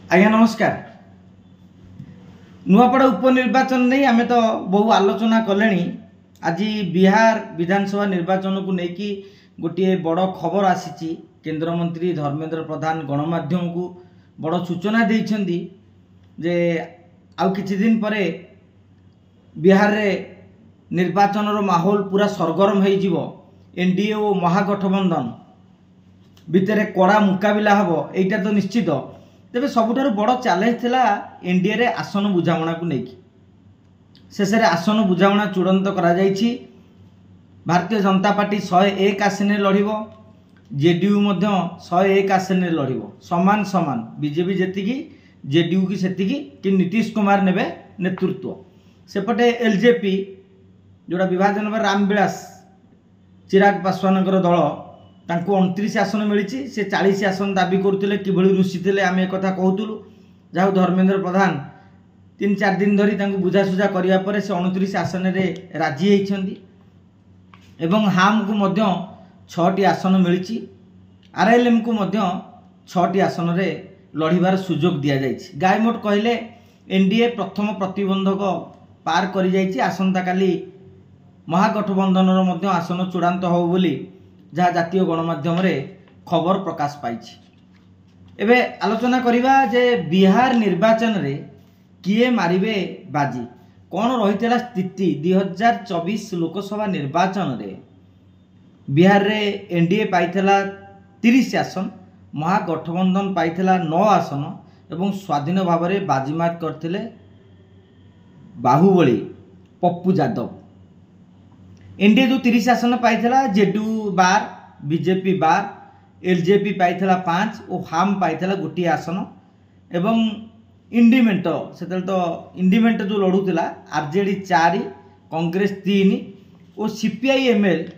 आज्ञा नमस्कार। नुआपड़ा उपनिर्वाचन नहीं आमे तो बहु आलोचना कले। आज बिहार विधानसभा निर्वाचन को लेकिन गोटे बड़ खबर आसी। केंद्र मंत्री धर्मेंद्र प्रधान गणमाध्यम को बड़ सूचना देइछन्ती जे आउ किछि दिन परे बिहार रे निर्वाचन रो माहौल पूरा सरगरम हो जिवो। एनडीए और महागठबंधन भितर कड़ा मुकाबिला हबो एटा तो निश्चित। तेबे सबुठारु बड़ चैलेंज थिला एनडीए रे आसन बुझामणा को लेकिन शेष रे आसन बुझामणा चूड़ांत करा जायछि। भारतीय जनता पार्टी 101 आसन लड़िबो, जेडीयू मध्य 101 आसन लड़िबो। समान समान बीजेपी जेतिकी जेडीयू की सेतिकी कि नीतीश कुमार नेबे नेतृत्व। सेपटे एलजेपी जोड़ा विभाजन पर रामविलास चिराग पासवान दल तांको 29 आसन मिली। से 40 आसन दाबी करते कि रुषिले आम एक कहूलु। जहाँ धर्मेंद्र प्रधान 3-4 दिन धरी बुझासुझा करने पर से 29 आसन रे राजी होती। हाम को मध्य 6टी आसन मिली। आरएलएम को मध्य 6टी आसन रे लड़िबार सुजोग दि जाए। गायमोट कहले एनडीए प्रथम प्रतिबंधक पार कर जाइए। आसंता काली महागठबंधन मध्य आसन चूड़ांत हो बोली जहाँ जातीय गणमाध्यम रे खबर प्रकाश पाई। एबे आलोचना करिबा जे बिहार निर्वाचन रे किए मारिबे बाजी कौन रही स्थिति। 2024 लोकसभा निर्वाचन रे बिहार रे एनडीए पाइथिला 30 आसन, महागठबंधन पाइथिला 9 आसन एवं स्वाधीन भाव में बाजीमात करथिले बाहुबली पप्पू यादव। एनडीए जो 30 आसन पाइथिला, जेडीयू 12, बीजेपी 12, एलजेपी पाइथिला 5 और हाम पाइथिला गोटे आसन। एवं इंडिमेंट से तो इंडिमेंट जो लड़ूला आरजेडी 4, कांग्रेस 3 और सीपीआईएमएल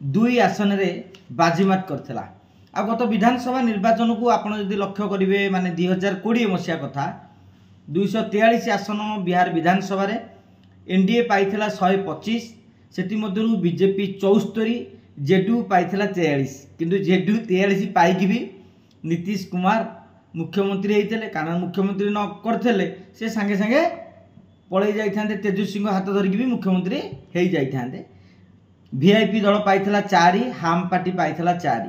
2 आसन रे बाजीमात करथिला। आ गत विधानसभा निर्वाचन को आपण यदि लक्ष्य करेंगे माने 2020 मसीहा कथा 243 आसन बिहार विधानसभा रे एनडीए पाइथिला 125, सेति मध्यरु बीजेपी 74, जेडीयू पाइथिला 43। किंतु जेडीयू 43 पाइकी भी नीतीश कुमार मुख्यमंत्री होते। कारण मुख्यमंत्री न करथिले से संगे संगे पळै जाइथांते, तेजस्वी हाथ धरिकी भी मुख्यमंत्री हो जाइथांते। वीआईपी दल पाइथिला 4, हाम पार्टी पाइथिला 4,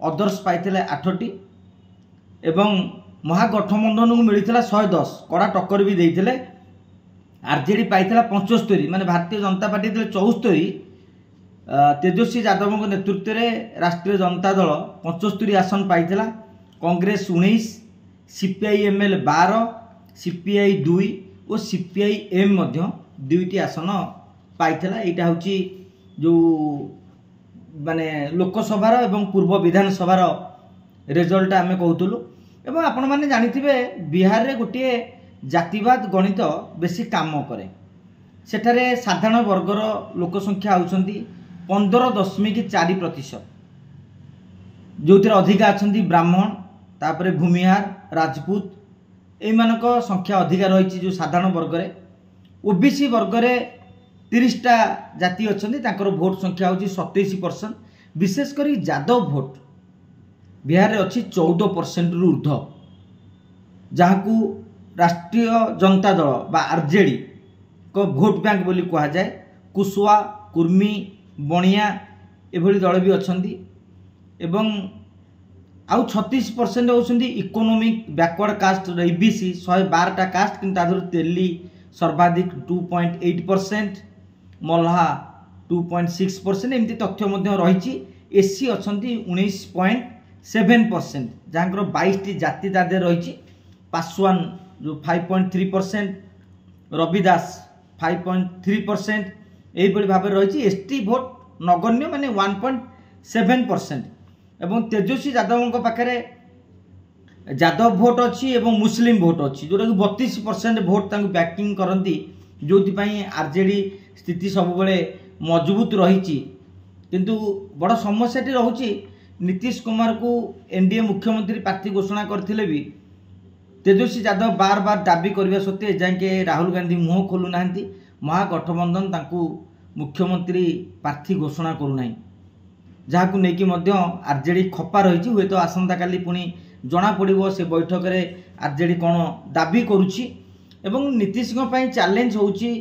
अदर्स पाइथिले 8टी एवं महागठबंधन को मिलता 110। कड़ा टक्कर भी देइथिले। आरजेडी पाइथिला 75, माने भारतीय जनता पार्टी 74, तेजस्वी यादव नेतृत्व में राष्ट्रीय जनता दल 75 आसन पाइथिला। कांग्रेस 19, सीपीआईएमएल 12, सीपीआई 2 और सीपीआईएम 2टी आसन पाइथिला। यहाँ हूँ जो माने लोकसभा एवं पूर्व विधानसभा रिजल्ट आम कहूलु। एवं आपण मैंने जानिथिबे बिहार रे गोटे जातिवाद गणित बेसी काम करे। सेठारे साधारण वर्गर लोक संख्या होउछंती 15.4%, जो अधिका अच्छा ब्राह्मण, तापरे भूमिहार, राजपूत एमानक संख्या अधिका रही। जो साधारण वर्ग रे ओबीसी वर्ग रे 30टा जाति अच्छी, तांकर भोट संख्या होची 27%। विशेषकर यादव भोट बिहार रे अच्छी 14% रु ऊर्ध्व, जहाँ को राष्ट्रीय जनता दल बा आरजेडी को भोट बैंक बोली कहा जाए। कुशवा, कुर्मी, बणिया एभली दल भी अच्छी। एवं आउ 36% होउछंती इकोनॉमिक बैकवर्ड कास्ट ईबीसी 112टा कास्ट, किंतु तादर तेली सर्वाधिक 2.8%, मल्हा 2.6%। एमती तथ्य मध्य रही। एससी अच्छी 19.7%, जहाँ 22टी जाति तादे रही। पासवान जो 5.3%, रविदास 5.3%, यही भाव रही। एसटी भोट नगण्य माने 1.7%। एवं तेजस्वी यादव पाखे यादव भोट अच्छी एवं मुस्लिम भोट अच्छी, जोटा कि 32% भोट बैकिंग करती, जो आरजेडी स्थिति सब मजबूत रही। किंतु बड़ समस्याटी रही नीतीश कुमार को एनडीए मुख्यमंत्री प्रार्थी घोषणा करथिले भी तेजस्वी यादव बार बार दाबी करने सत्वे जाके राहुल गांधी मुह खोलु नाहंती। महागठबंधन तांकू मुख्यमंत्री प्रार्थी घोषणा करूना, जहाँ को लेकिन आरजेडी खपा रही। हुए तो आसंता काली पुणी जना पड़ो से बैठक में आरजेडी कौन दाबी करुच्ची एवं नीतीश चैलेंज होउची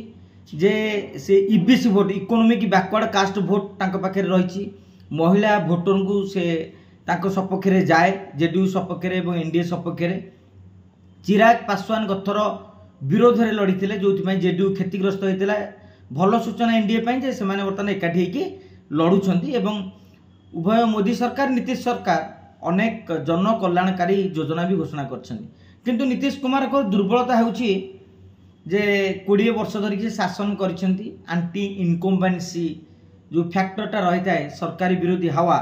जे से EBC vote economic backward cast vote तांको पाखे रही महिला भोटर को से तांको सपक्ष में जाए जेडीयू सपक्ष में एनडीए सपक्ष में चिराग पासवान गथर विरोध में लड़ी जो जेडीयू क्षतिग्रस्त होता भल सूचना एनडीए से बर्तमान एकाठी होकर लड़ुंट एवं उभय मोदी सरकार नीतीश सरकार अनेक जन कल्याणकारी योजना भी घोषणा कर नीतीश कुमार को दुर्बलता होउची जे 20 वर्ष धरिक शासन करिसेंती आंटी इनकम्बेंसी जो फैक्टरटा रही है सरकारी विरोधी हवा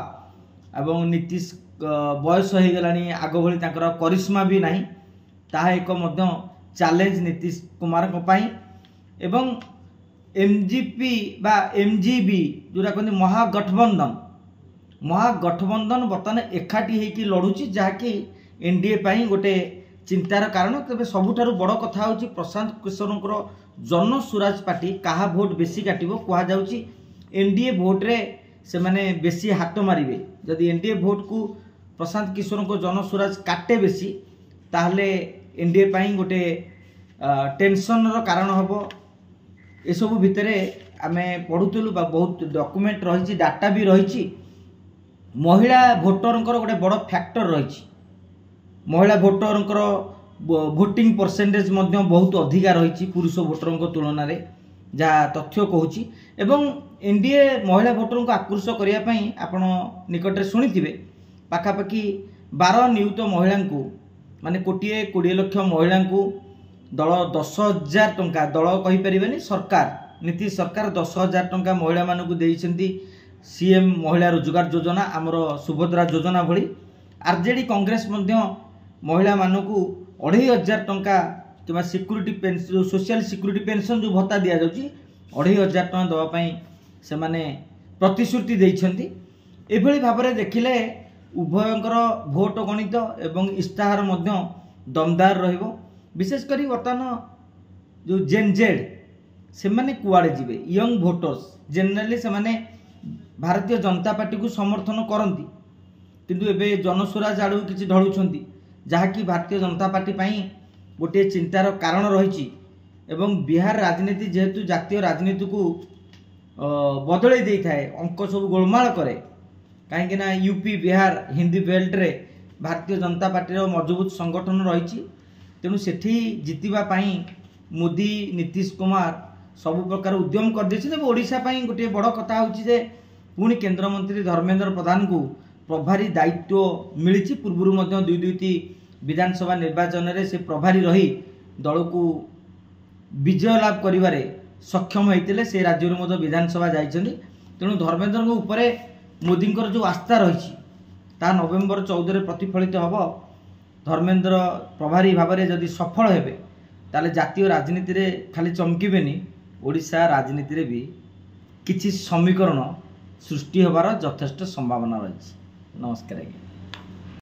एवं नीतीश बयस हो गलानी आग भली तांकर करिश्मा भी नहीं ताहा एक मध्य चैलेंज नीतीश कुमार को पाई एवं एमजीपी बा एमजीबी जोरा कहते महागठबंधन बर्तमान एकाठी होकर लड़ुची जहाँकि एनडीए पाई गोटे चिंतार कारण तेज सबुठारु बड़ कथा होची प्रशांत किशोर जन स्वराज पार्टी कहा भोट बेसी काटिबो कहा जाउची एनडीए भोट रे से माने बेसी हाथ मारिबे जदि एनडीए भोट को प्रशांत किशोर को जन स्वराज काटे बेसी ताहले एनडीए पाई गोटे टेंशन रो कारण हबो ए सब भितरे आमे पढुतलु बहुत डॉक्यूमेंट रही डाटा भी रही महिला भोटरंकर गोटे बड़ फैक्टर रही महिला भोटरंकर भोटिंग परसेंटेज मध्य बहुत अधिका रही पुरुष भोटर तुलन में जहाँ तथ्य कहूँ एवं एनडीए महिला भोटर को आकृष्ट करने आपण निकट में शुणिथिबे पाखापाखि 12 नियुक्त महिला माने 1,20 लाख महिला दल 10,000 टंका दल कहीपर सरकार नीतीश सरकार 10,000 टंका महिला मानक देइछंती सीएम महिला रोजगार योजना आमर सुभद्रा योजना भली आरजेडी कांग्रेस मध्य महिला मानक 2,500 टंका कि security pension social security pension जो भत्ता दि जाउची 2,500 टंका दवापाई से माने प्रतिश्रुति देइछंती एभली भाबरे देखिले उभयंकर भोट गणित एवं इस्ताहार मध्य दमदार रहिबो विशेष करी वर्तमान जो जेनजेड से माने कुआड़े जिवे यंग भोटर्स जनरली से माने भारतीय जनता पार्टी को समर्थन करती किंतु एबे जनस्वराज आड़ू किसी ढलुंट जहाँकि भारतीय जनता पार्टी पाई गोटे चिंतार कारण रही एवं बिहार राजनीति जेहेतु जातीय राजनीति को बदल दे था अंक सब गोलमाल करे कहीं यूपी बिहार हिंदी बेल्ट रे भारतीय जनता पार्टी मजबूत संगठन रही तेणु सेठी जितवाई मोदी नीतीश कुमार सबु प्रकार उद्यम कर ओडिशा गोटे बड़ कथा होची पुणी केंद्र मंत्री धर्मेंद्र प्रधान को प्रभारी दायित्व मिली पूर्व दुईटी विधानसभा निर्वाचन में से प्रभारी रही दल को विजय लाभ करिवारे सक्षम होते से राज्य में विधानसभा जाइछन्ति तेणु धर्मेंद्र उपरे मोदी जो आस्था रही नवेम्बर 14 प्रतिफलित हम धर्मेंद्र प्रभारी भाव में जदि सफल हेबे ताले जातीय राजनीति रे खाली चमकीबेनी ओडिशा राजनीति रे भी किछि समीकरण सृष्टि होबार यथेष्ट संभावना रही। नमस्कार आज्ञा।